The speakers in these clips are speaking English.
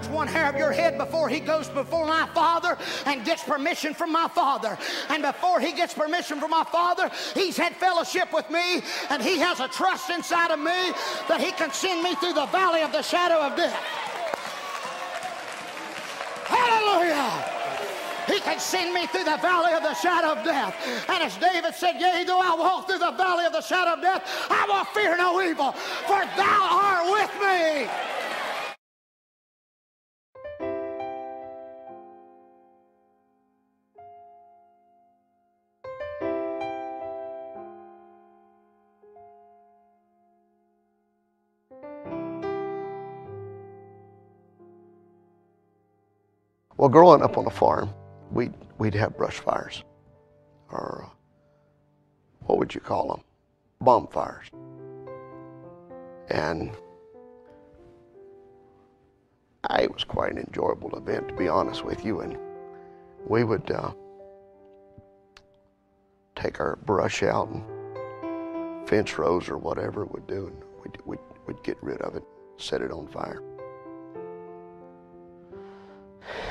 touch one hair of your head before he goes before my Father and gets permission from my Father. And before he gets permission from my Father, he's had fellowship with me, and he has a trust inside of me that he can send me through the valley of the shadow of death. Hallelujah! He can send me through the valley of the shadow of death. And as David said, yea, though I walk through the valley of the shadow of death, I will fear no evil, for thou art with me. Well, growing up on a farm, we'd have brush fires, or what would you call them? Bonfires. And it was quite an enjoyable event, to be honest with you. And we would take our brush out and fence rows or whatever we'd do, and we'd get rid of it, set it on fire.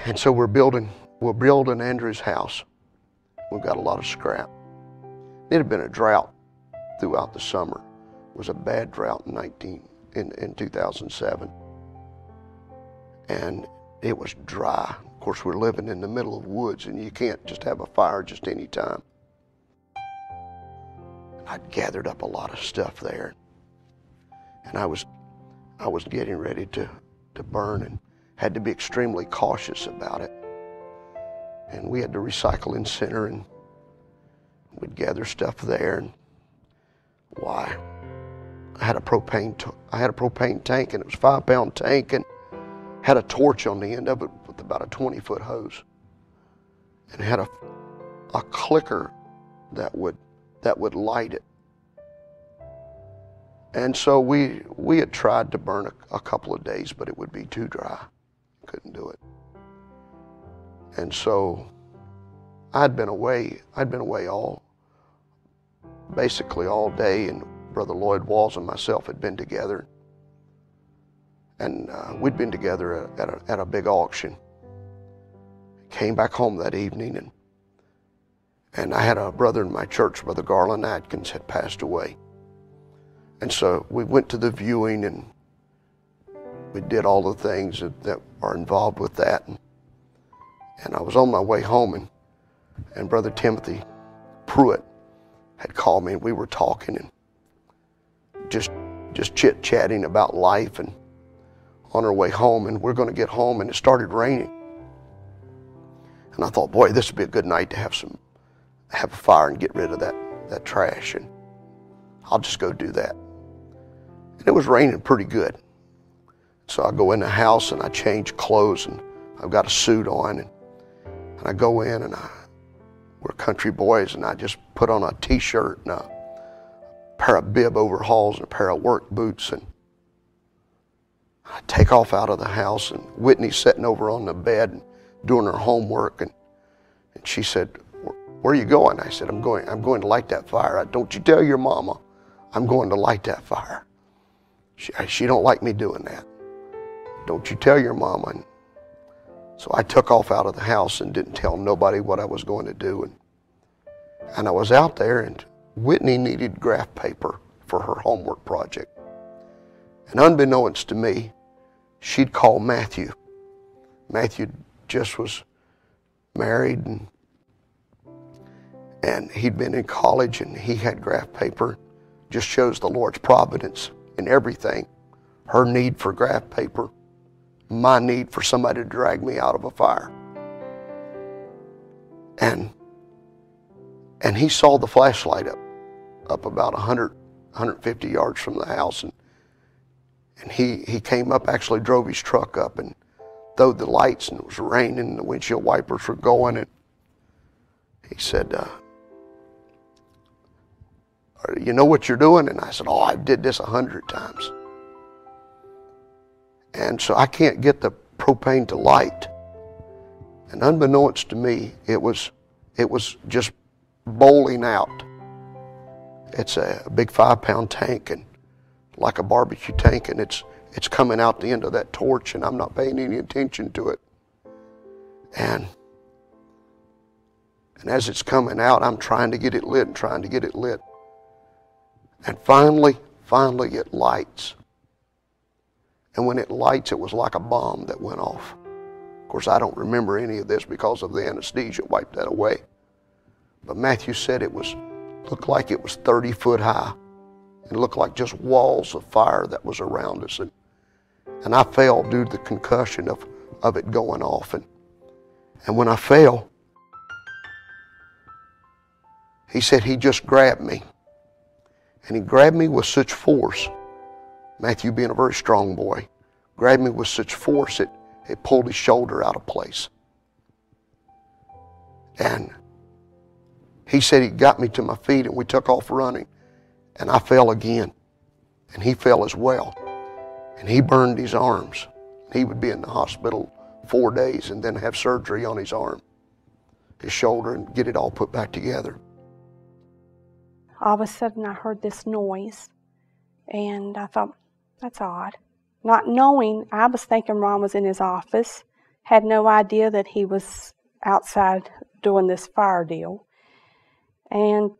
And so we're building Andrew's house. We've got a lot of scrap. It had been a drought throughout the summer. It was a bad drought in 2007. And it was dry. Of course, we're living in the middle of woods, and you can't just have a fire just any time. I'd gathered up a lot of stuff there. And I was getting ready to burn, and had to be extremely cautious about it. And we had the recycling center, and we'd gather stuff there. And why? I had a propane tank, and it was a 5-pound tank, and had a torch on the end of it with about a 20-foot hose, and had a clicker that would light it. And so we had tried to burn a couple of days, but it would be too dry. Couldn't do it. And so I'd been away basically all day, and Brother Lloyd Walls and myself had been together. And we'd been together at a big auction. Came back home that evening, and I had a brother in my church, Brother Garland Atkins, had passed away. And so we went to the viewing, and we did all the things that are involved with that. And I was on my way home, and Brother Timothy Pruitt had called me, and we were talking and just chit-chatting about life, and on our way home, and we're going to get home, and it started raining. And I thought, boy, this would be a good night to have a fire and get rid of that trash, and I'll just go do that. And it was raining pretty good. So I go in the house, and I change clothes, and I've got a suit on, and I go in, and we're country boys, and I just put on a t-shirt and a pair of bib overalls and a pair of work boots, and I take off out of the house, and Whitney's sitting over on the bed and doing her homework, and she said, "Where are you going?" I said, I'm going to light that fire. Don't you tell your mama I'm going to light that fire. She don't like me doing that. Don't you tell your mama. And so I took off out of the house and didn't tell nobody what I was going to do. And I was out there, and Whitney needed graph paper for her homework project. And unbeknownst to me, she'd called Matthew. Matthew just was married, and he'd been in college, and he had graph paper. Just shows the Lord's providence in everything. Her need for graph paper, my need for somebody to drag me out of a fire. And he saw the flashlight up about 150 yards from the house, and he came up, actually drove his truck up and throwed the lights, and it was raining, and the windshield wipers were going, and he said, "You know what you're doing?" And I said, "Oh, I did this 100 times. And so I can't get the propane to light." And unbeknownst to me, it was just bowling out. It's a big 5-pound tank, and like a barbecue tank, and it's it's coming out the end of that torch, and I'm not paying any attention to it. And as it's coming out, I'm trying to get it lit and trying to get it lit. And finally it lights. And when it lights, it was like a bomb that went off. Of course, I don't remember any of this because of the anesthesia wiped that away. But Matthew said looked like it was 30 foot high. It looked like just walls of fire that was around us. And I fell due to the concussion of it going off. And when I fell, he said he just grabbed me. And he grabbed me with such force. Matthew, being a very strong boy, grabbed me with such force it pulled his shoulder out of place. And he said he got me to my feet, and we took off running. And I fell again. And he fell as well. And he burned his arms. He would be in the hospital 4 days and then have surgery on his arm, his shoulder, and get it all put back together. All of a sudden I heard this noise, and I thought, that's odd. Not knowing, I was thinking Ron was in his office, had no idea that he was outside doing this fire deal. And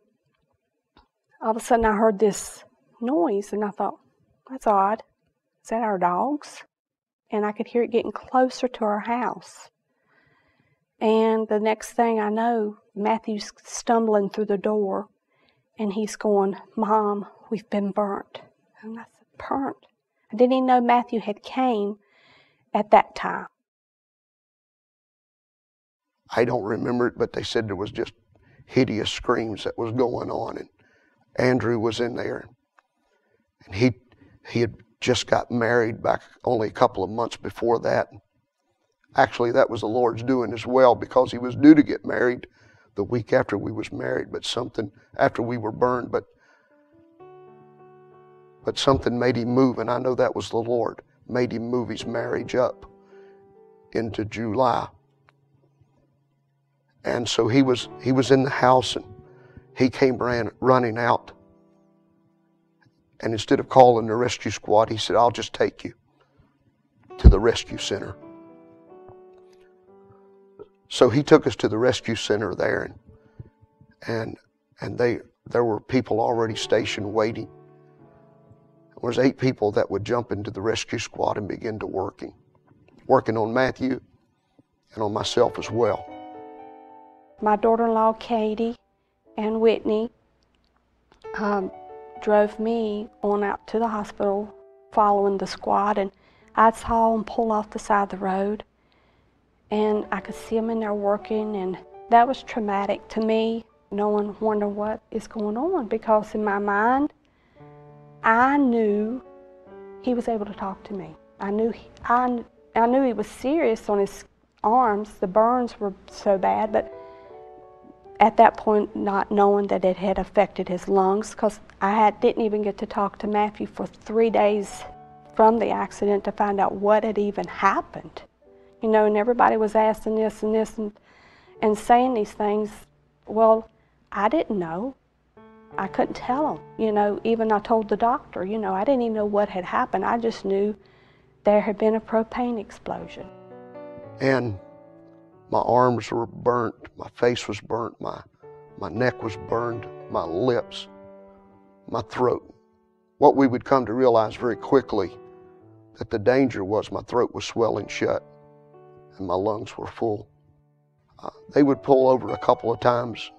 all of a sudden I heard this noise, and I thought, that's odd. Is that our dogs? And I could hear it getting closer to our house. And the next thing I know, Matthew's stumbling through the door, and he's going, Mom, we've been burnt. And I said, burnt? I didn't even know Matthew had came at that time. I don't remember it, but they said there was just hideous screams that was going on. And Andrew was in there. And he had just got married back only a couple of months before that. Actually, that was the Lord's doing as well, because he was due to get married the week after we was married, but something after we were burned, but something made him move, and I know that was the Lord, made him move his marriage up into July. And so he was in the house, and he came running out. And instead of calling the rescue squad, he said, I'll just take you to the rescue center. So he took us to the rescue center there, and there were people already stationed waiting. There was 8 people that would jump into the rescue squad and begin to working on Matthew and on myself as well. My daughter-in-law, Katie, and Whitney drove me on out to the hospital following the squad, and I saw them pull off the side of the road, and I could see them in there working, and that was traumatic to me, knowing, wonder what is going on, because in my mind, I knew he was able to talk to me. I knew he was serious on his arms. The burns were so bad, but at that point, not knowing that it had affected his lungs, because I didn't even get to talk to Matthew for 3 days from the accident to find out what had even happened. You know, and everybody was asking this and this and saying these things. Well, I didn't know. I couldn't tell them. You know, even I told the doctor, you know, I didn't even know what had happened. I just knew there had been a propane explosion. And my arms were burnt, my face was burnt, my neck was burned, my lips, my throat. What we would come to realize very quickly, that the danger was my throat was swelling shut and my lungs were full. They would pull over a couple of times,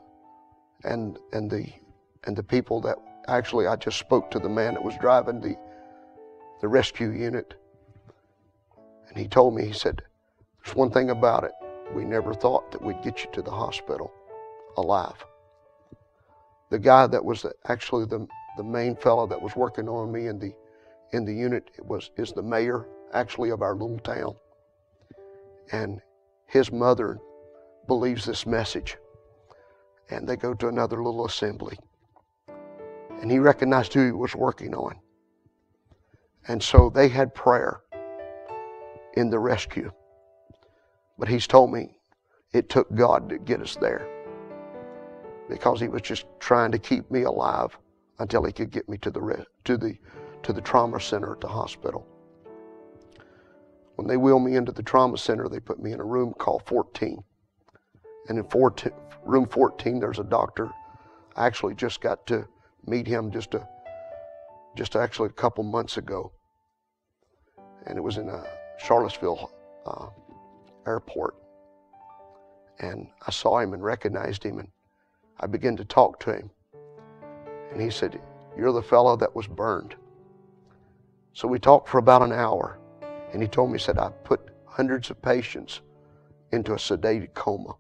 and the people that actually, I just spoke to the man that was driving the rescue unit, and he told me, he said, there's one thing about it, we never thought that we'd get you to the hospital alive. The guy that was actually the main fellow that was working on me in the unit is the mayor actually of our little town. And his mother believes this message. And they go to another little assembly. And he recognized who he was working on. And so they had prayer in the rescue. But he's told me it took God to get us there, because he was just trying to keep me alive until he could get me to the trauma center at the hospital. When they wheeled me into the trauma center, they put me in a room called 14. And in room 14, there's a doctor. I actually just got to meet him just actually a couple months ago. And it was in Charlottesville airport. And I saw him and recognized him, and I began to talk to him. And he said, "You're the fellow that was burned." So we talked for about an hour, and he told me, he said, "I put hundreds of patients into a sedated coma."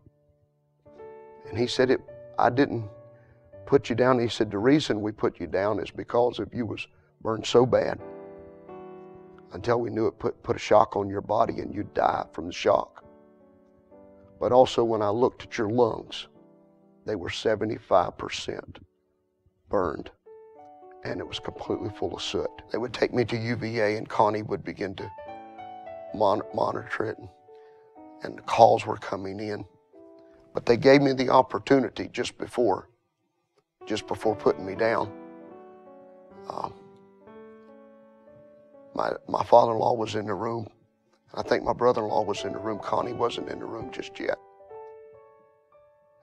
And he said, "I didn't put you down." He said, "The reason we put you down is because if you was burned so bad until we knew it put a shock on your body and you'd die from the shock. But also when I looked at your lungs, they were 75% burned, and it was completely full of soot." They would take me to UVA, and Connie would begin to monitor it, and the calls were coming in. But they gave me the opportunity just before putting me down. My father-in-law was in the room. I think my brother-in-law was in the room. Connie wasn't in the room just yet.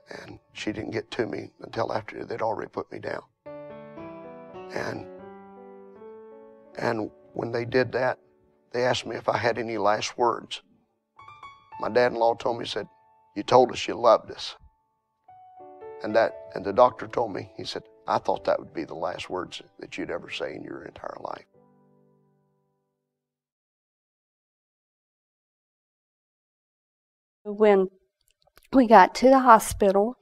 And she didn't get to me until after they'd already put me down. And when they did that, they asked me if I had any last words. My dad-in-law told me, he said, "You told us you loved us." And the doctor told me, he said, "I thought that would be the last words that you'd ever say in your entire life." When we got to the hospital,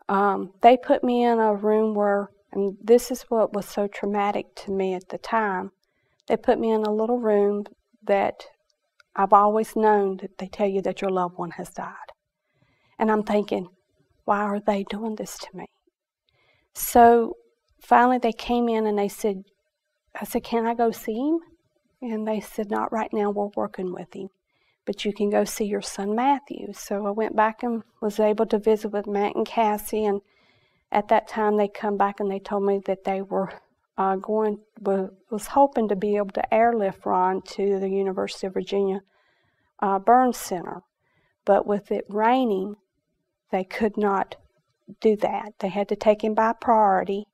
they put me in a room where, and this is what was so traumatic to me at the time, they put me in a little room that I've always known that they tell you that your loved one has died. And I'm thinking, why are they doing this to me? So finally they came in and I said, "Can I go see him?" And they said, "Not right now, we're working with him, but you can go see your son Matthew." So I went back and was able to visit with Matt and Cassie, and at that time they come back and they told me that they were was hoping to be able to airlift Ron to the University of Virginia Burn Center. But with it raining, they could not do that. They had to take him by priority,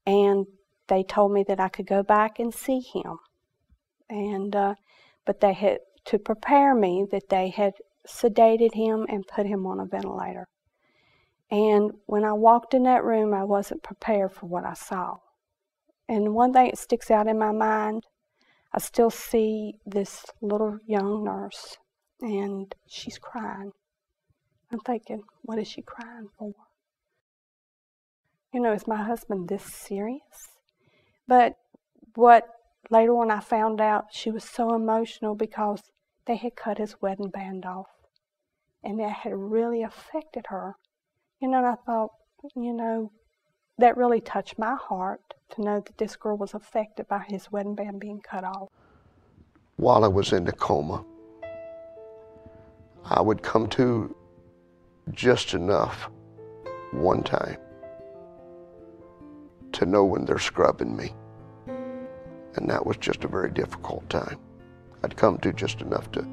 and they told me that I could go back and see him. And but they had to prepare me that they had sedated him and put him on a ventilator. And when I walked in that room, I wasn't prepared for what I saw. And one thing that sticks out in my mind, I still see this little young nurse, and she's crying. I'm thinking, what is she crying for? You know, is my husband this serious? But what later when I found out, she was so emotional because they had cut his wedding band off, and that had really affected her. You know, and I thought, you know, that really touched my heart to know that this girl was affected by his wedding band being cut off. While I was in the coma, I would come to just enough one time to know when they're scrubbing me. And that was just a very difficult time. I'd come to just enough to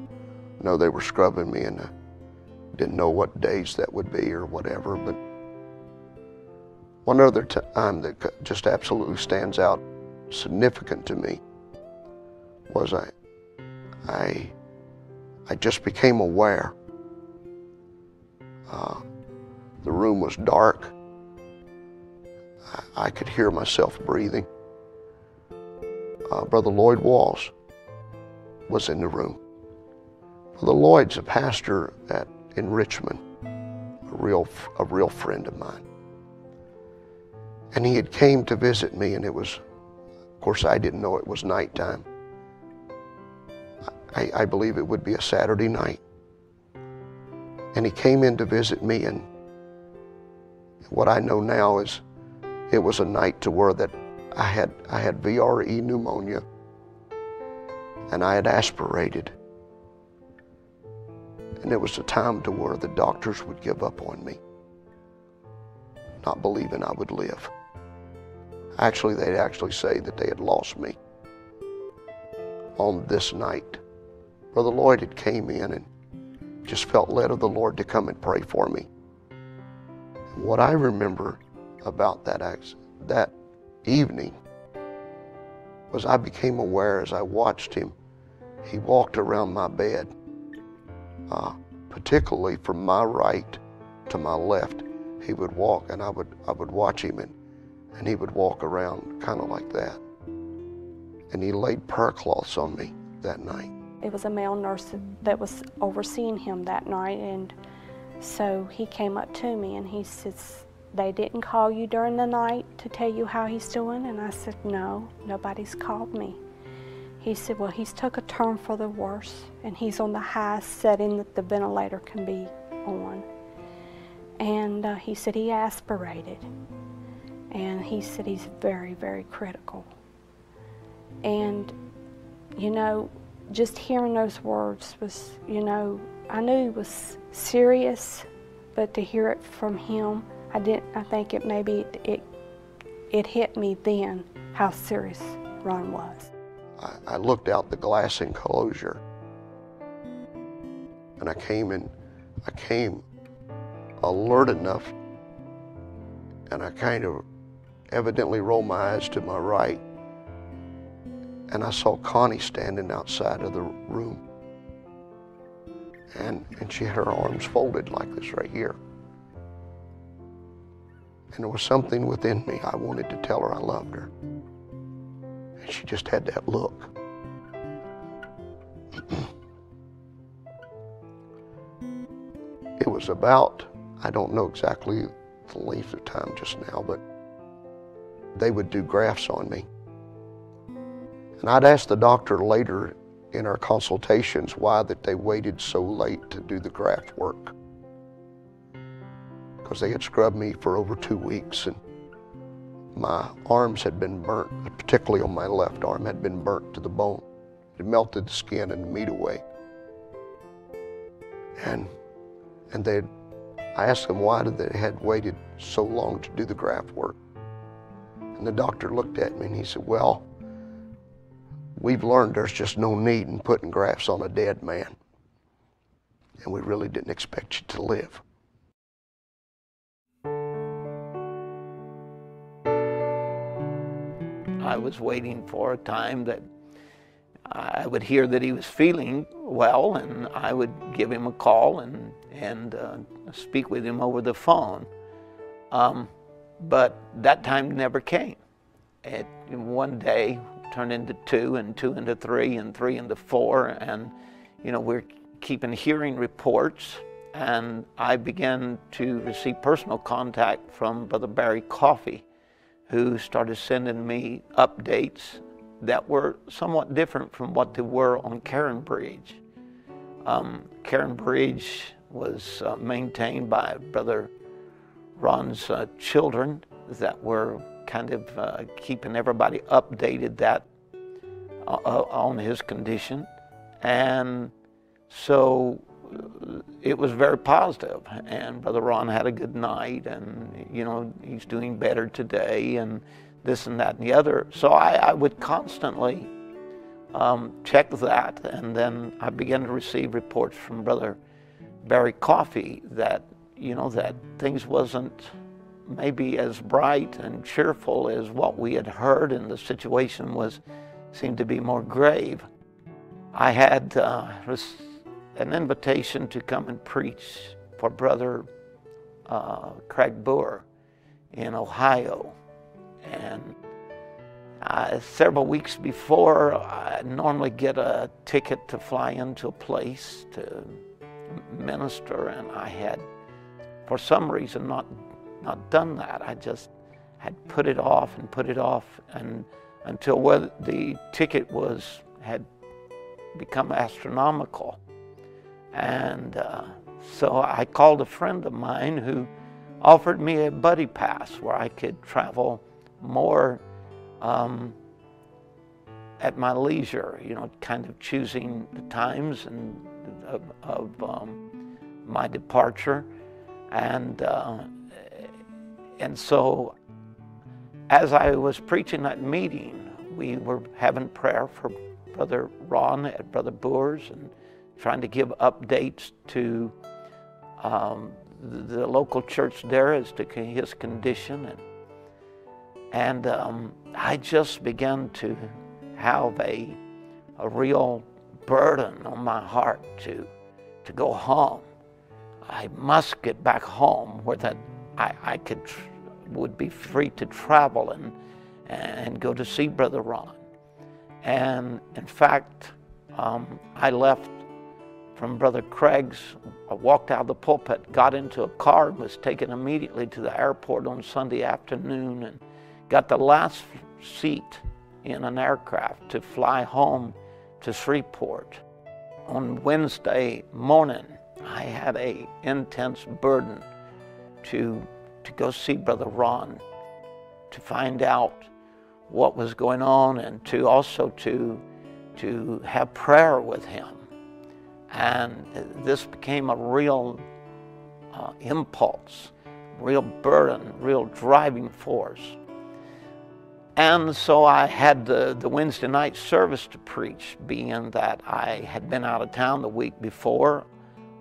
know they were scrubbing me, and I didn't know what days that would be or whatever. But one other time that just absolutely stands out significant to me was I just became aware. The room was dark. I could hear myself breathing. Brother Lloyd Walls was in the room. Brother Lloyd's a pastor in Richmond, a real friend of mine. And he had came to visit me, and it was, of course, I didn't know it was nighttime. I believe it would be a Saturday night. And he came in to visit me, and what I know now is it was a night to where that I had VRE pneumonia, and I had aspirated. And it was a time to where the doctors would give up on me, not believing I would live. Actually, they'd actually say that they had lost me on this night Brother Lloyd had came in and just felt led of the Lord to come and pray for me. What I remember about that evening was I became aware as I watched him. He walked around my bed, particularly from my right to my left. He would walk, and I would watch him, and he would walk around kind of like that. And he laid prayer cloths on me that night. It was a male nurse that was overseeing him that night, and so he came up to me and he says, "They didn't call you during the night to tell you how he's doing?" And I said, "No, nobody's called me." He said, "Well, he's took a turn for the worse, and he's on the highest setting that the ventilator can be on." And he said he aspirated, and he said he's very, very critical. And, you know, just hearing those words was, you know, I knew he was serious, but to hear it from him, I think it hit me then how serious Ron was. I looked out the glass enclosure, and I came alert enough, and I kind of evidently rolled my eyes to my right, and I saw Connie standing outside of the room, and she had her arms folded like this right here. And there was something within me. I wanted to tell her I loved her. And she just had that look. It was about, I don't know exactly the length of time just now, but they would do grafts on me. And I'd asked the doctor later in our consultations why that they waited so late to do the graft work. Because they had scrubbed me for over 2 weeks, and my arms had been burnt, particularly on my left arm, had been burnt to the bone. It melted the skin and the meat away. And I asked them why they had waited so long to do the graft work. And the doctor looked at me and he said, "Well, we've learned there's just no need in putting grafts on a dead man. And we really didn't expect you to live." I was waiting for a time that I would hear that he was feeling well, and I would give him a call and speak with him over the phone. But that time never came. One day turned into 2, and 2 into 3, and 3 into 4, and we're keeping hearing reports, and I began to receive personal contact from Brother Barry Coffey, who started sending me updates that were somewhat different from what they were on Karen Bridge. Karen Bridge was maintained by Brother Ron's children that were kind of keeping everybody updated on his condition. And so it was very positive, and Brother Ron had a good night, and he's doing better today, and this and that and the other. So I would constantly check that, and then I began to receive reports from Brother Barry Coffey that that things wasn't maybe as bright and cheerful as what we had heard, and the situation seemed to be more grave. I had an invitation to come and preach for Brother Craig Boer in Ohio. And several weeks before, I normally get a ticket to fly into a place to minister, and I had, for some reason, not done that. I just had put it off, and until the ticket had become astronomical. And so I called a friend of mine who offered me a buddy pass where I could travel more at my leisure, kind of choosing the times of my departure. And so as I was preaching that meeting, we were having prayer for Brother Ron at Brother Boer's, and trying to give updates to the local church there as to his condition. And I just began to have a real burden on my heart to go home. I must get back home where that I would be free to travel and go to see Brother Ron. And in fact, I left from Brother Craig's. I walked out of the pulpit, got into a car, and was taken immediately to the airport on Sunday afternoon, and got the last seat in an aircraft to fly home to Shreveport. On Wednesday morning, I had an intense burden to go see Brother Ron, to find out what was going on, and to also to have prayer with him. And this became a real impulse, real burden, real driving force. And so I had the Wednesday night service to preach, being that I had been out of town the week before.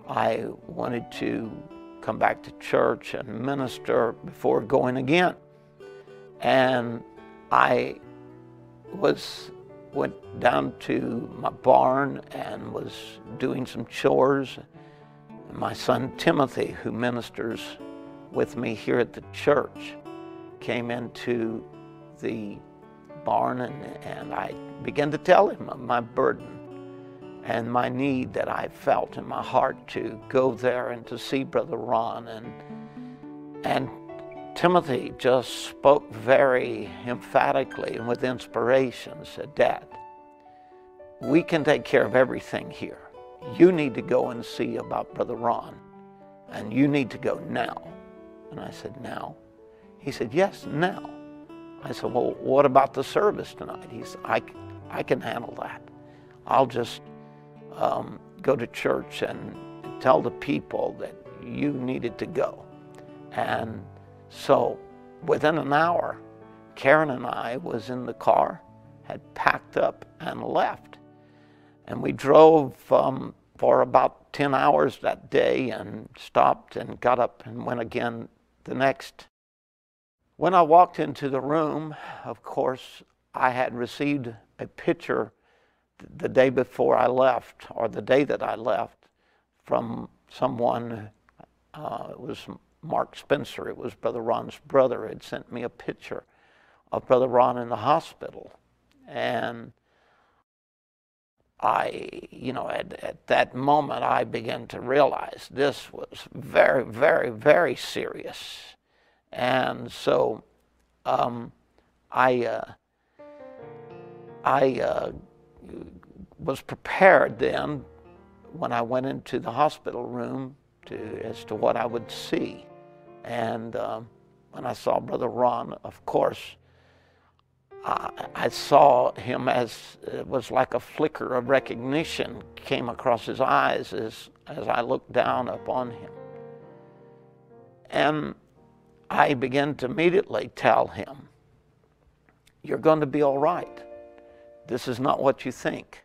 I wanted to come back to church and minister before going again. And I went down to my barn and was doing some chores. My son Timothy, who ministers with me here at the church, came into the barn, and I began to tell him of my burden and my need that I felt in my heart to go there and to see Brother Ron. And Timothy just spoke very emphatically and with inspiration, said, "Dad, we can take care of everything here. You need to go and see about Brother Ron, and you need to go now." And I said, "Now?" He said, "Yes, now." I said, "Well, what about the service tonight?" He said, I can handle that. I'll just go to church and tell the people that you needed to go." And so within an hour, Karen and I was in the car, had packed up and left. And we drove for about 10 hours that day, and stopped and got up and went again the next. When I walked into the room, of course, I had received a picture the day before I left, or the day that I left, from someone. It was Mark Spencer. It was Brother Ron's brother, had sent me a picture of Brother Ron in the hospital. And at that moment, I began to realize this was very, very, very serious. And so I was prepared then, when I went into the hospital room, as to what I would see. And when I saw Brother Ron, of course, I saw him as it was like a flicker of recognition came across his eyes as I looked down upon him. And I began to immediately tell him, "You're going to be all right. This is not what you think."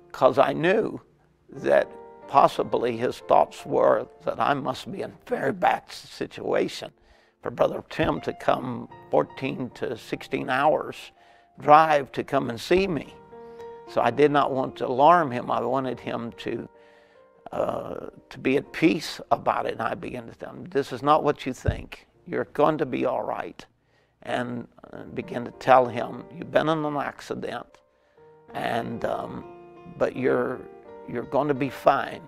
Because I knew that possibly his thoughts were that I must be in a very bad situation for Brother Tim to come 14 to 16 hours drive to come and see me. So I did not want to alarm him. I wanted him to be at peace about it. And I began to tell him, "This is not what you think. You're going to be all right." And began to tell him, "You've been in an accident, and but you're going to be fine,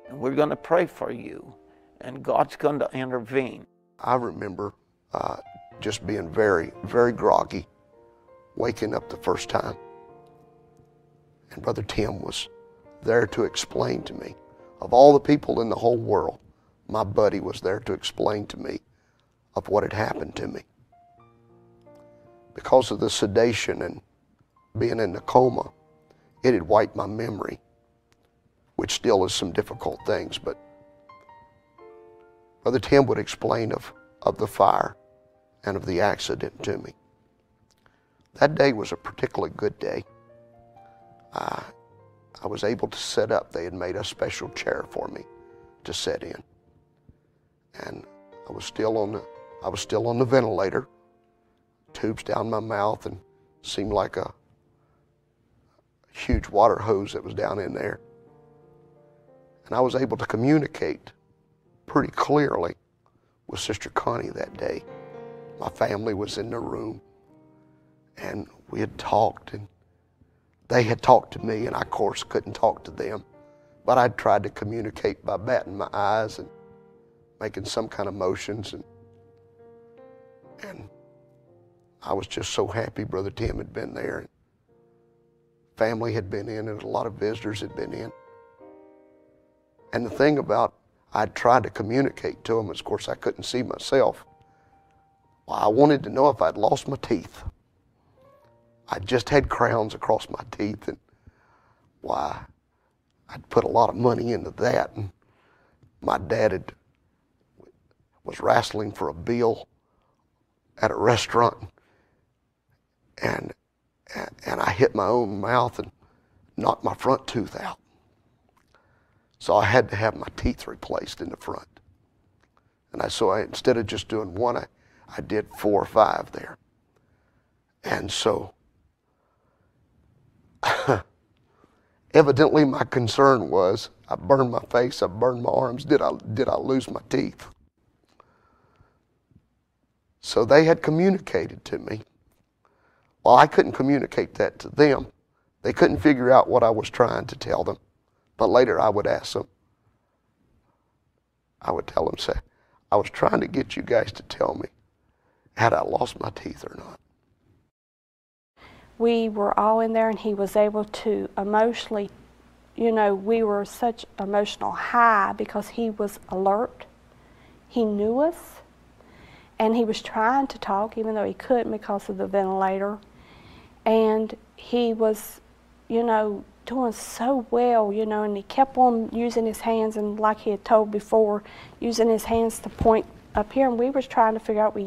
and we're going to pray for you, and God's going to intervene." I remember just being very, very groggy, waking up the first time. And Brother Tim was there to explain to me. Of all the people in the whole world, my buddy was there to explain to me of what had happened to me. Because of the sedation and being in the coma, it had wiped my memory, which still is some difficult things, but Brother Tim would explain of the fire and of the accident to me. That day was a particularly good day. I was able to sit up. They had made a special chair for me to sit in. And I was still on the ventilator, tubes down my mouth, and seemed like a huge water hose that was down in there. And I was able to communicate pretty clearly with Sister Connie that day. My family was in the room, and we had talked, and they had talked to me, and I, of course, couldn't talk to them. But I tried to communicate by batting my eyes and making some kind of motions, and I was just so happy Brother Tim had been there. And family had been in, and a lot of visitors had been in. And the thing about, I tried to communicate to them, of course I couldn't see myself. Well, I wanted to know if I'd lost my teeth. I just had crowns across my teeth, and why, I'd put a lot of money into that, and my dad was wrestling for a bill at a restaurant, and I hit my own mouth and knocked my front tooth out. So I had to have my teeth replaced in the front. And instead of just doing one, I did 4 or 5 there. And so, evidently my concern was, I burned my face, I burned my arms, did I lose my teeth? So they had communicated to me. Well, I couldn't communicate that to them. They couldn't figure out what I was trying to tell them. But later I would ask them. I would tell them, say, I was trying to get you guys to tell me, had I lost my teeth or not? We were all in there, and he was able to emotionally, we were such emotional high because he was alert. He knew us, and he was trying to talk even though he couldn't because of the ventilator. And he was, doing so well, and he kept on using his hands, and like he had told before, using his hands to point up here. And we were trying to figure out,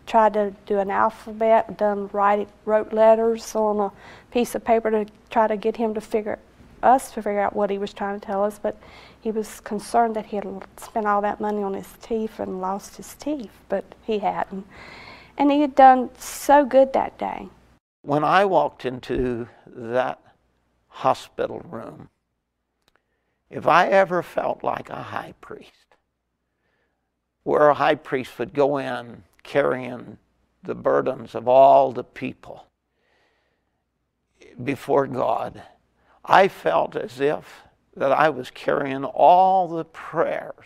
tried to do an alphabet, wrote letters on a piece of paper to try to get him to figure out what he was trying to tell us. But he was concerned that he had spent all that money on his teeth and lost his teeth, but he hadn't. And he had done so good that day. When I walked into that hospital room, if I ever felt like a high priest, where a high priest would go in carrying the burdens of all the people before God, I felt as if that I was carrying all the prayers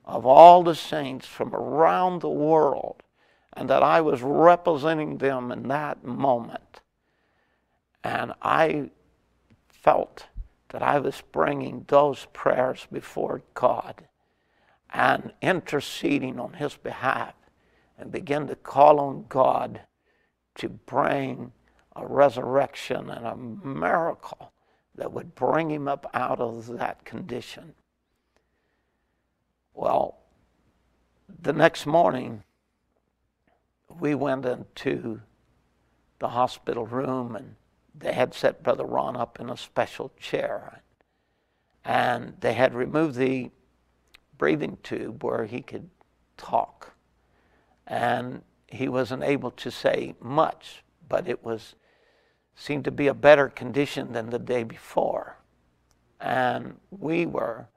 of all the saints from around the world, and that I was representing them in that moment. And I felt that I was bringing those prayers before God and interceding on his behalf, and began to call on God to bring a resurrection and a miracle that would bring him up out of that condition. Well, the next morning, we went into the hospital room, and they had set Brother Ron up in a special chair. And they had removed the breathing tube where he could talk. And he wasn't able to say much, but it seemed to be a better condition than the day before. And we were,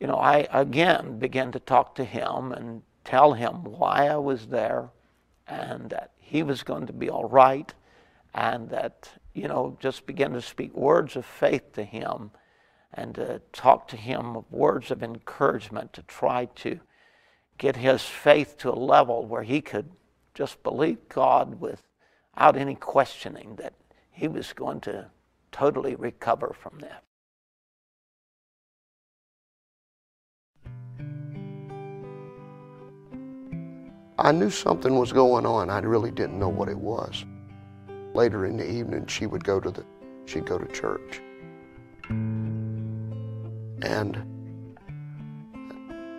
I again began to talk to him and tell him why I was there, and that he was going to be all right, and that, just began to speak words of faith to him, and to talk to him of words of encouragement to try to get his faith to a level where he could just believe God without any questioning that he was going to totally recover from that. I knew something was going on. I really didn't know what it was. Later in the evening, she'd go to church.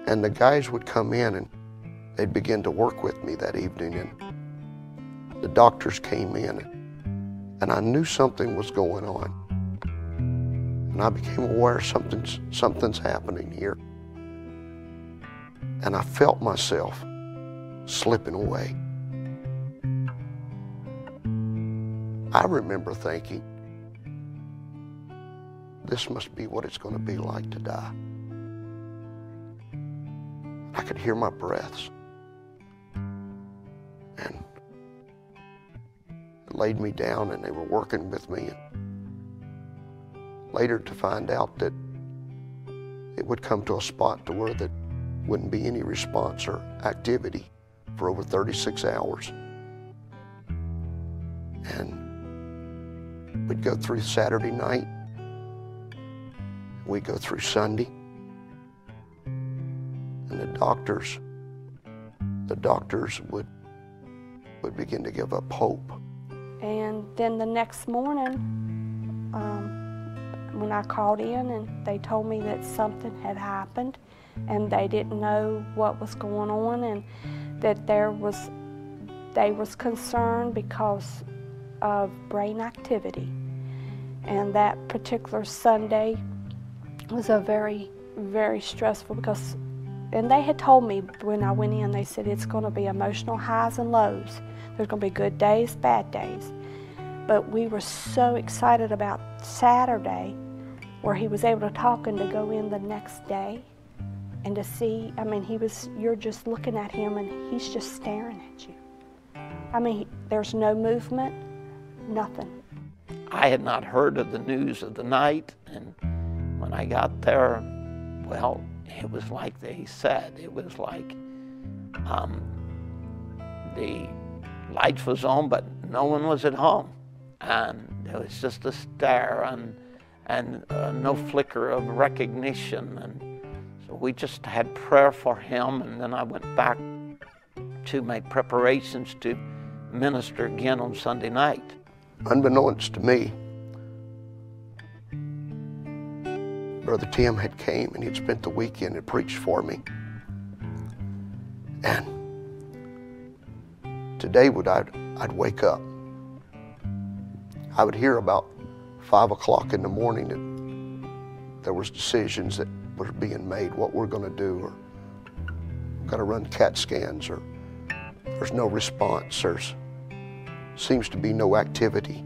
And the guys would come in, and they'd begin to work with me that evening, and the doctors came in, and I knew something was going on. And I became aware something's happening here. And I felt myself slipping away. I remember thinking, this must be what it's going to be like to die. I could hear my breaths. And they laid me down and they were working with me. And later to find out that it would come to a spot to where there wouldn't be any response or activity for over 36 hours. And we'd go through Saturday night. We'd go through Sunday. And the doctors would begin to give up hope. And then the next morning, when I called in and they told me that something had happened and they didn't know what was going on, and that they was concerned because of brain activity. And that particular Sunday was a very, very stressful because, and they had told me when I went in, they said it's going to be emotional highs and lows. There's going to be good days, bad days. But we were so excited about Saturday, where he was able to talk and to go in the next day and to see, I mean, you're just looking at him and he's just staring at you. I mean, there's no movement, nothing. I had not heard of the news of the night, and when I got there, well, it was like they said. It was like the lights was on, but no one was at home. And there was just a stare and no flicker of recognition. And so we just had prayer for him, and then I went back to make preparations to minister again on Sunday night. Unbeknownst to me, Brother Tim had came and he'd spent the weekend and preached for me. And today I'd wake up. I would hear about 5 o'clock in the morning that there was decisions that were being made, what we're going to do, or got to run CAT scans, or there's no response, there's seems to be no activity.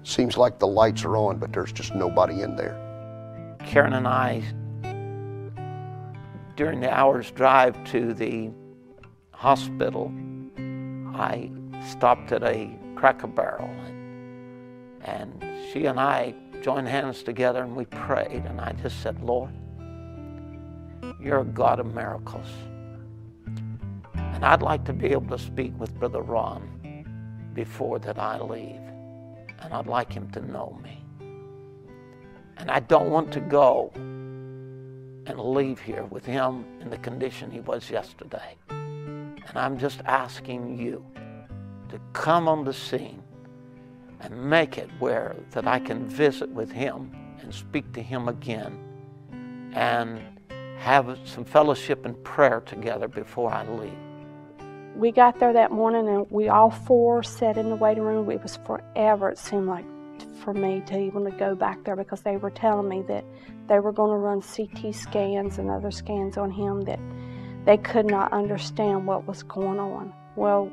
Seems like the lights are on, but there's just nobody in there. Karen and I, during the hour's drive to the hospital, I stopped at a Cracker Barrel, and she and I joined hands together and we prayed, and I just said, Lord, you're a God of miracles. And I'd like to be able to speak with Brother Ron before that I leave, and I'd like him to know me. And I don't want to go and leave here with him in the condition he was yesterday. And I'm just asking you to come on the scene and make it where that I can visit with him and speak to him again and have some fellowship and prayer together before I leave. We got there that morning and we all four sat in the waiting room. It was forever, it seemed like, for me to even to go back there, because they were telling me that they were going to run CT scans and other scans on him, that they could not understand what was going on. Well,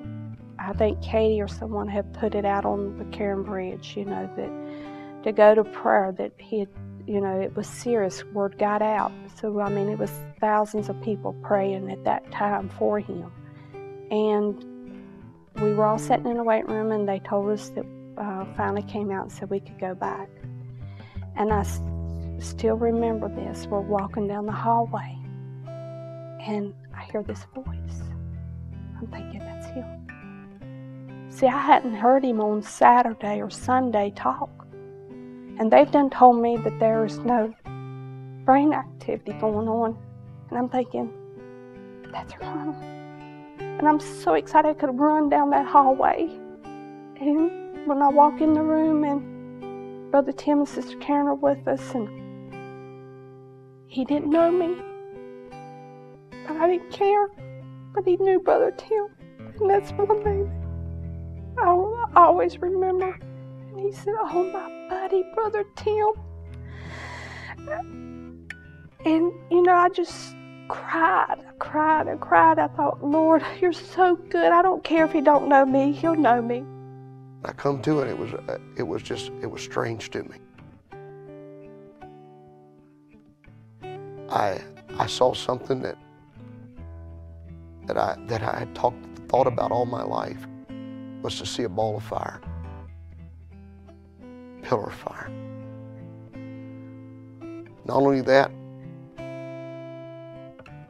I think Katie or someone had put it out on the Karen Bridge, that to go to prayer, that he had, it was serious. Word got out. So, I mean, it was thousands of people praying at that time for him. And we were all sitting in the waiting room, and they told us that finally came out and said we could go back. And I still remember this. We're walking down the hallway, and I hear this voice. I'm thinking, that's him. See, I hadn't heard him on Saturday or Sunday talk. And they've done told me that there is no brain activity going on. And I'm thinking, that's Ronald. And I'm so excited I could run down that hallway. And when I walk in the room, and Brother Tim and Sister Karen are with us, and he didn't know me. But I didn't care. But he knew Brother Tim. And that's one thing I always remember. And he said, oh, my buddy, Brother Tim. And, you know, I just cried. I cried and cried. I thought, Lord, you're so good. I don't care if he don't know me. He'll know me. I come to it, it was strange to me. I saw something that I had thought about all my life, was to see a ball of fire, pillar of fire. Not only that,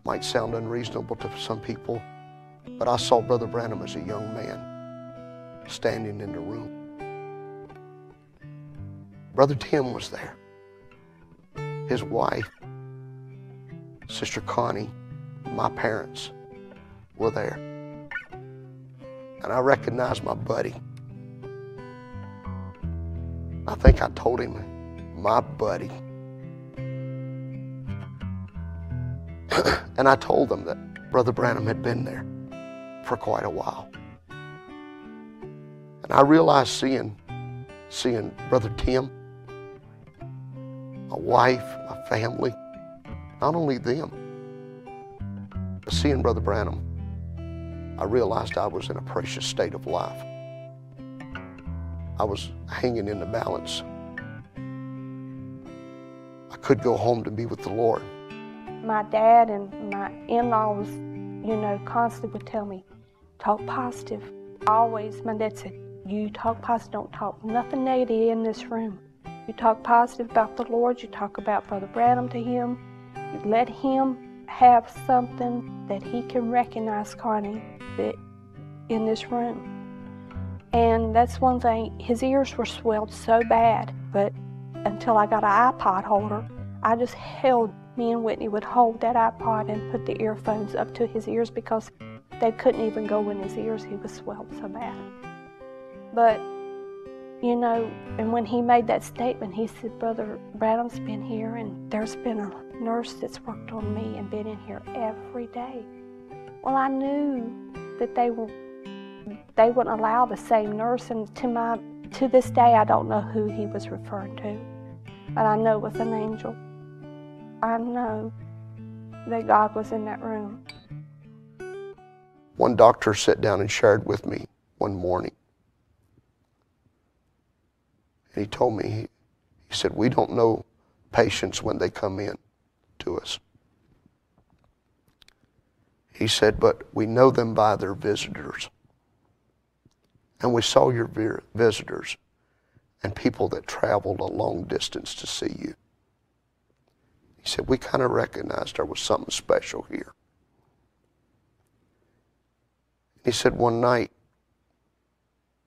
might sound unreasonable to some people, but I saw Brother Branham as a young man standing in the room. Brother Tim was there. His wife, Sister Connie, my parents were there. And I recognized my buddy. I think I told him, my buddy. And I told them that Brother Branham had been there for quite a while. And I realized seeing Brother Tim, my wife, my family, not only them, but seeing Brother Branham, I realized I was in a precious state of life. I was hanging in the balance. I could go home to be with the Lord. My dad and my in-laws, you know, constantly would tell me, talk positive. Always, my dad said, you talk positive, don't talk nothing negative in this room. You talk positive about the Lord, you talk about Brother Branham to him, you let him have something that he can recognize, Connie, that in this room. And that's one thing, his ears were swelled so bad, but until I got an iPod holder, I just held, me and Whitney would hold that iPod and put the earphones up to his ears because they couldn't even go in his ears, he was swelled so bad. But, you know, and when he made that statement, he said, Brother Branham's been here and there's been a nurse that's worked on me and been in here every day. Well, I knew that they wouldn't allow the same nurse, and to this day, I don't know who he was referring to, but I know it was an angel. I know that God was in that room. One doctor sat down and shared with me one morning. And he told me, he said, we don't know patients when they come in to us. He said, but we know them by their visitors. And we saw your visitors and people that traveled a long distance to see you. He said, we kind of recognized there was something special here. He said, one night,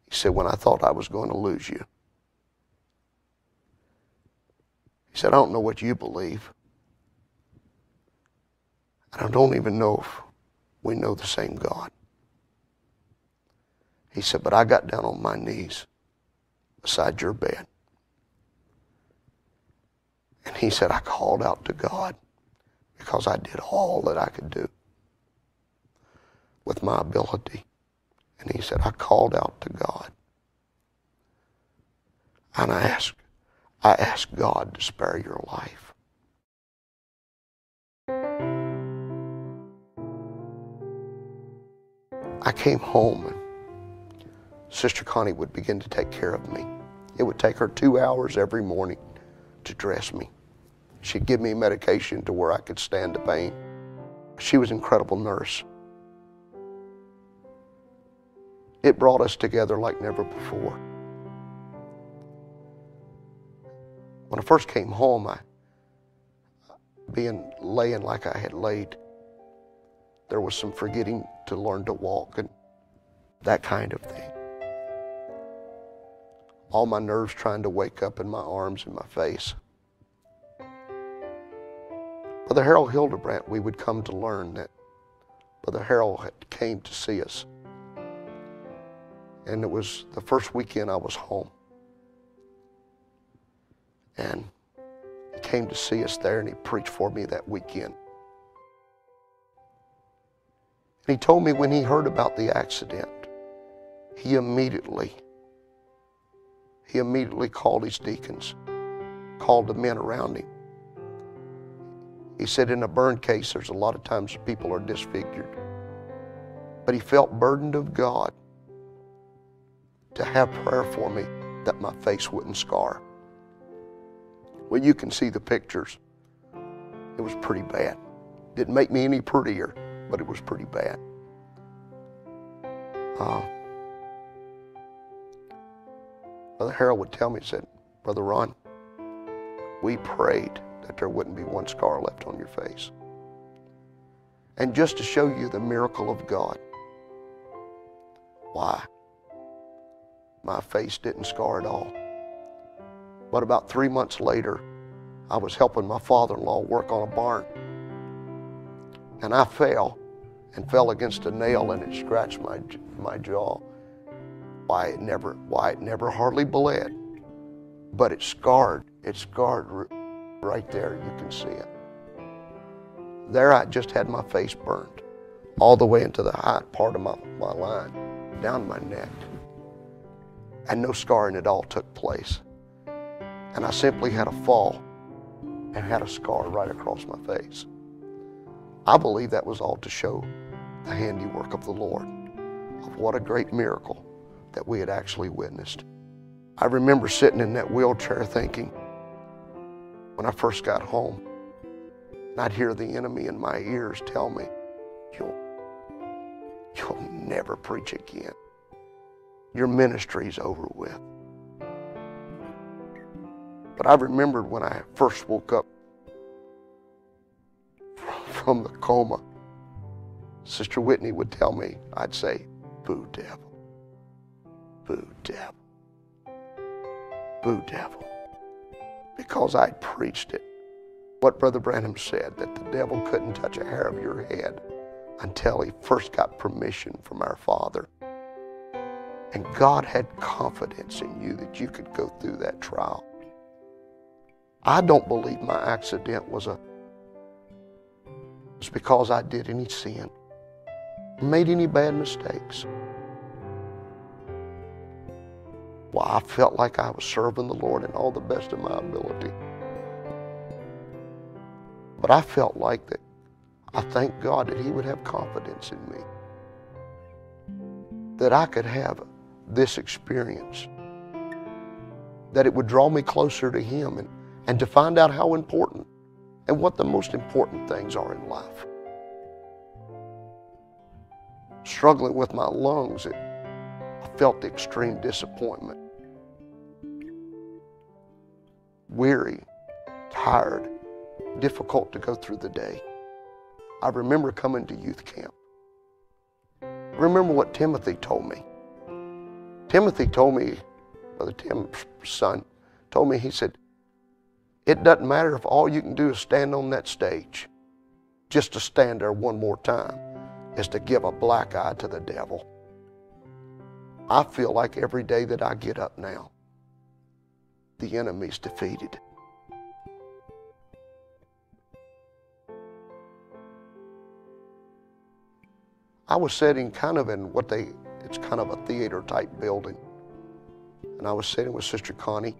he said, when I thought I was going to lose you, he said, I don't know what you believe. And I don't even know if we know the same God. He said, but I got down on my knees beside your bed. And he said, I called out to God because I did all that I could do with my ability. And he said, I called out to God. And I asked God to spare your life. I came home and Sister Connie would begin to take care of me. It would take her 2 hours every morning to dress me. She'd give me medication to where I could stand the pain. She was an incredible nurse. It brought us together like never before. When I first came home, laying like I had laid, there was some forgetting to learn to walk and that kind of thing. All my nerves trying to wake up in my arms and my face. Brother Harold Hildebrandt, we would come to learn that Brother Harold had came to see us. And it was the first weekend I was home. And he came to see us there and he preached for me that weekend. And he told me when he heard about the accident, he immediately called his deacons, called the men around him, He said in a burn case, there's a lot of times people are disfigured. But he felt burdened of God to have prayer for me that my face wouldn't scar. Well, you can see the pictures. It was pretty bad. Didn't make me any prettier, but it was pretty bad. Brother Harold would tell me, he said, Brother Ron, we prayed that there wouldn't be one scar left on your face. And just to show you the miracle of God, why? My face didn't scar at all. But about 3 months later, I was helping my father-in-law work on a barn. And I fell against a nail, and it scratched my jaw. Why it never hardly bled, but it scarred. It scarred right there. You can see it. There I just had my face burned all the way into the high part of my line, down my neck. And no scarring at all took place. And I simply had a fall and had a scar right across my face. I believe that was all to show the handiwork of the Lord, of what a great miracle that we had actually witnessed. I remember sitting in that wheelchair thinking, when I first got home, and I'd hear the enemy in my ears tell me, you'll never preach again. Your ministry's over with. But I remembered when I first woke up from the coma, Sister Whitney would tell me, I'd say, boo devil, boo devil, boo devil, because I'd preached it. What Brother Branham said, that the devil couldn't touch a hair of your head until he first got permission from our Father. And God had confidence in you that you could go through that trial. I don't believe my accident was because I did any sin, made any bad mistakes. Well, I felt like I was serving the Lord in all the best of my ability. But I felt like that I thank God that He would have confidence in me, that I could have this experience, that it would draw me closer to Him and to find out how important and what the most important things are in life. Struggling with my lungs, I felt the extreme disappointment. Weary, tired, difficult to go through the day. I remember coming to youth camp. I remember what Timothy told me. Timothy told me, Brother Tim's son, told me, he said, it doesn't matter if all you can do is stand on that stage. Just to stand there one more time is to give a black eye to the devil. I feel like every day that I get up now, the enemy's defeated. I was sitting kind of in it's kind of a theater type building. And I was sitting with Sister Connie,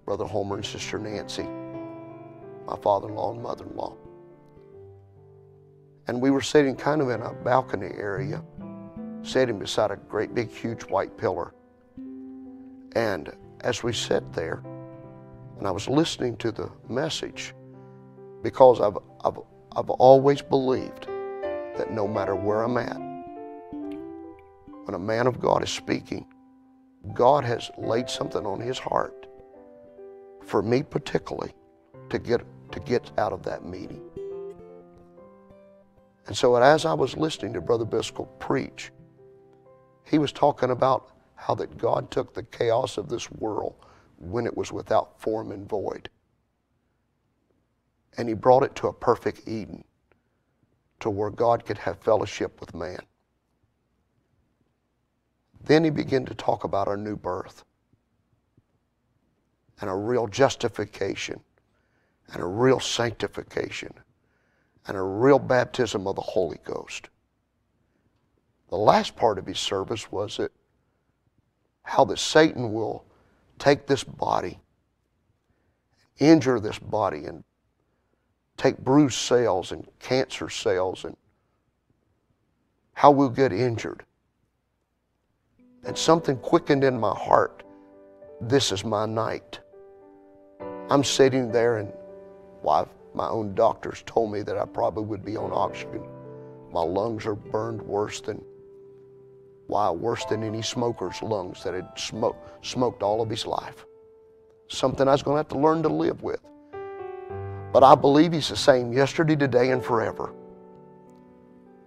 Brother Homer, and Sister Nancy, my father-in-law and mother-in-law. And we were sitting kind of in a balcony area, sitting beside a great big huge white pillar. And as we sat there, and I was listening to the message, because I've always believed that no matter where I'm at, when a man of God is speaking, God has laid something on his heart for me particularly to get out of that meeting. And so as I was listening to Brother Biscoe preach, he was talking about how that God took the chaos of this world when it was without form and void, and He brought it to a perfect Eden, to where God could have fellowship with man. Then He began to talk about our new birth and a real justification and a real sanctification and a real baptism of the Holy Ghost. The last part of His service was that how that Satan will take this body, injure this body, and take bruised cells and cancer cells and how we'll get injured. And something quickened in my heart. This is my night. I'm sitting there, and my own doctors told me that I probably would be on oxygen. My lungs are burned worse than any smoker's lungs that had smoked all of his life. Something I was going to have to learn to live with. But I believe he's the same yesterday, today, and forever.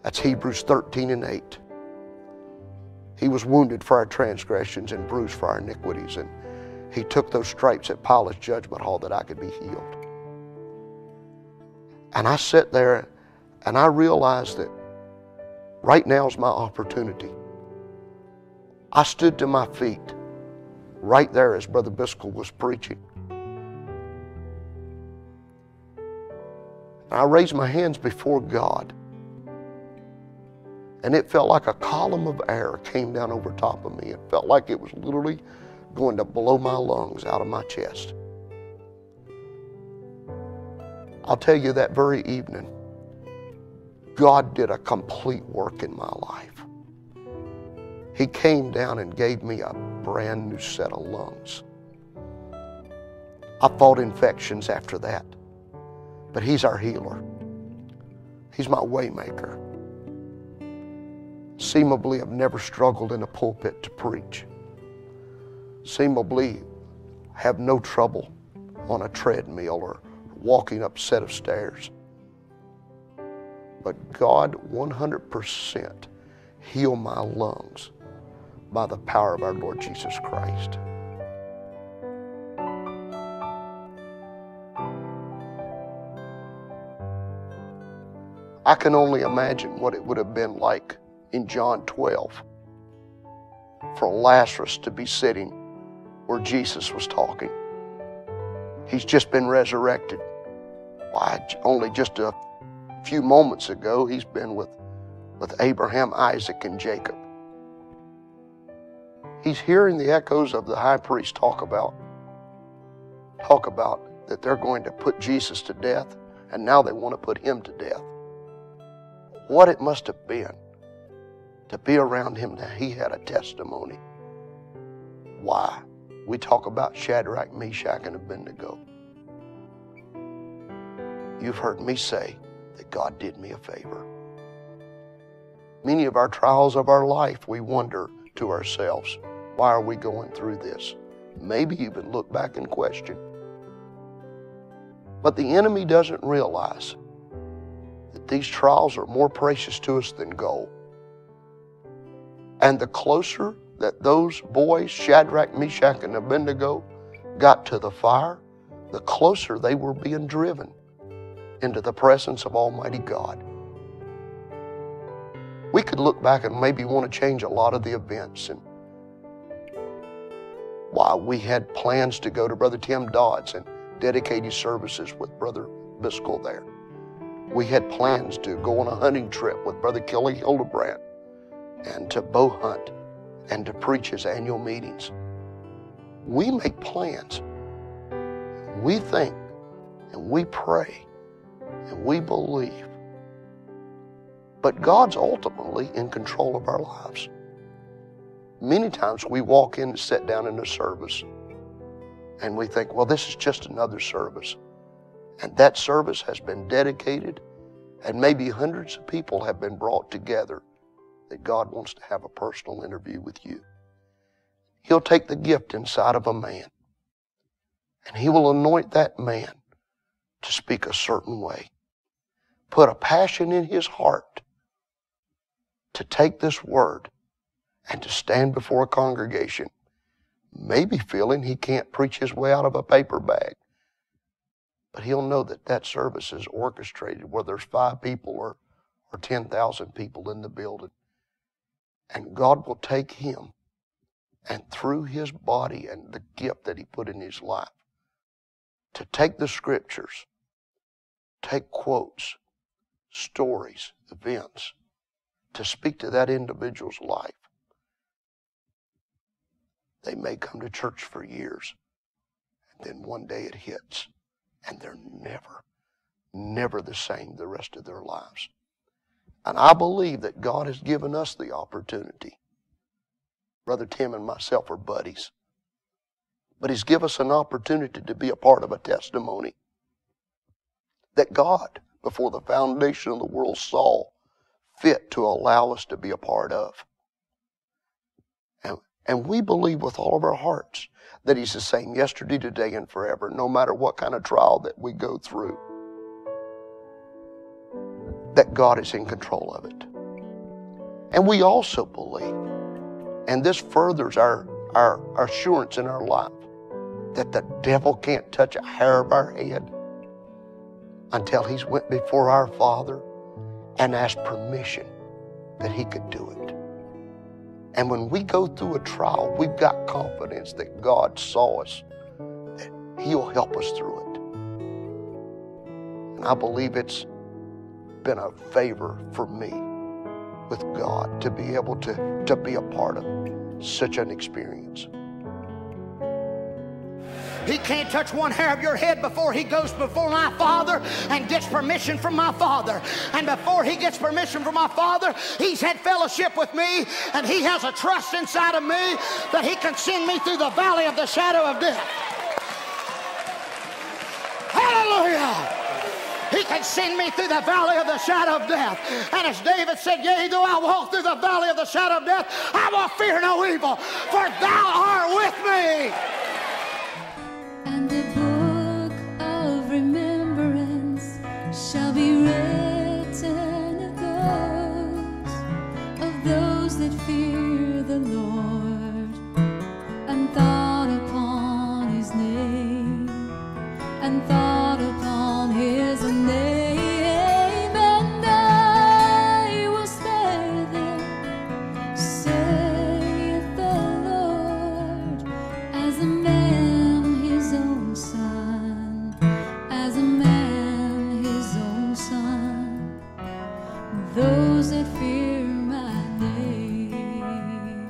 That's Hebrews 13:8. He was wounded for our transgressions and bruised for our iniquities, and he took those stripes at Pilate's judgment hall that I could be healed. And I sat there and I realized that right now is my opportunity. I stood to my feet right there as Brother Biscoe was preaching. And I raised my hands before God. And it felt like a column of air came down over top of me. It felt like it was literally going to blow my lungs out of my chest. I'll tell you, that very evening, God did a complete work in my life. He came down and gave me a brand new set of lungs. I fought infections after that, but He's our healer. He's my way maker. Seemingly, I've never struggled in a pulpit to preach. Seemingly, have no trouble on a treadmill or walking up a set of stairs. But God 100% healed my lungs by the power of our Lord Jesus Christ. I can only imagine what it would have been like in John 12 for Lazarus to be sitting where Jesus was talking. He's just been resurrected. Why, only just a few moments ago, he's been with Abraham, Isaac, and Jacob. He's hearing the echoes of the high priest talk about that they're going to put Jesus to death, and now they want to put him to death. What it must have been to be around him, that he had a testimony. Why? We talk about Shadrach, Meshach, and Abednego. You've heard me say that God did me a favor. Many of our trials of our life, we wonder to ourselves, why are we going through this? Maybe even look back and question. But the enemy doesn't realize that these trials are more precious to us than gold. And the closer that those boys, Shadrach, Meshach, and Abednego, got to the fire, the closer they were being driven into the presence of Almighty God. We could look back and maybe want to change a lot of the events. And while we had plans to go to Brother Tim Dodd's and dedicate his services with Brother Biscoe there. We had plans to go on a hunting trip with Brother Kelly Hildebrand and to bow hunt and to preach his annual meetings. We make plans. We think and we pray and we believe. But God's ultimately in control of our lives. Many times we walk in and sit down in a service and we think, well, this is just another service. And that service has been dedicated and maybe hundreds of people have been brought together that God wants to have a personal interview with you. He'll take the gift inside of a man and He will anoint that man to speak a certain way. Put a passion in his heart to take this word and to stand before a congregation, maybe feeling he can't preach his way out of a paper bag. But he'll know that that service is orchestrated, whether there's 5 people or 10,000 people in the building. And God will take him and through his body and the gift that He put in his life to take the scriptures, take quotes, stories, events, to speak to that individual's life. They may come to church for years, and then one day it hits, and they're never the same the rest of their lives. And I believe that God has given us the opportunity. Brother Tim and myself are buddies. But He's given us an opportunity to be a part of a testimony that God, before the foundation of the world, saw fit to allow us to be a part of. And we believe with all of our hearts that He's the same yesterday, today, and forever, no matter what kind of trial that we go through, that God is in control of it. And we also believe, and this furthers our assurance in our life, that the devil can't touch a hair of our head until He's went before our Father and asked permission that He could do it. And when we go through a trial, we've got confidence that God saw us, that He'll help us through it. And I believe it's been a favor for me with God to be able to be a part of such an experience. He can't touch one hair of your head before He goes before my Father and gets permission from my Father. And before He gets permission from my Father, He's had fellowship with me, and He has a trust inside of me that He can send me through the valley of the shadow of death. Hallelujah! He can send me through the valley of the shadow of death. And as David said, yea, though I walk through the valley of the shadow of death, I will fear no evil, for Thou art with me. And the book of remembrance shall be written of those that fear the Lord, and thought upon His name, and thought upon His name, and I will spare them, saith the Lord, as a man his own son, as a man his own son, those that fear my name.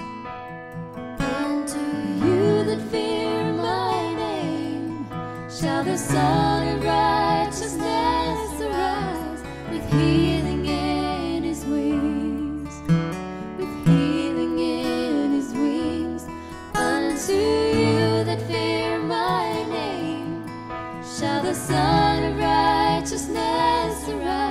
Unto you that fear my name shall the Son of righteousness arise, with healing in His wings, with healing in His wings. Unto you that fear my name shall the Son of righteousness arise.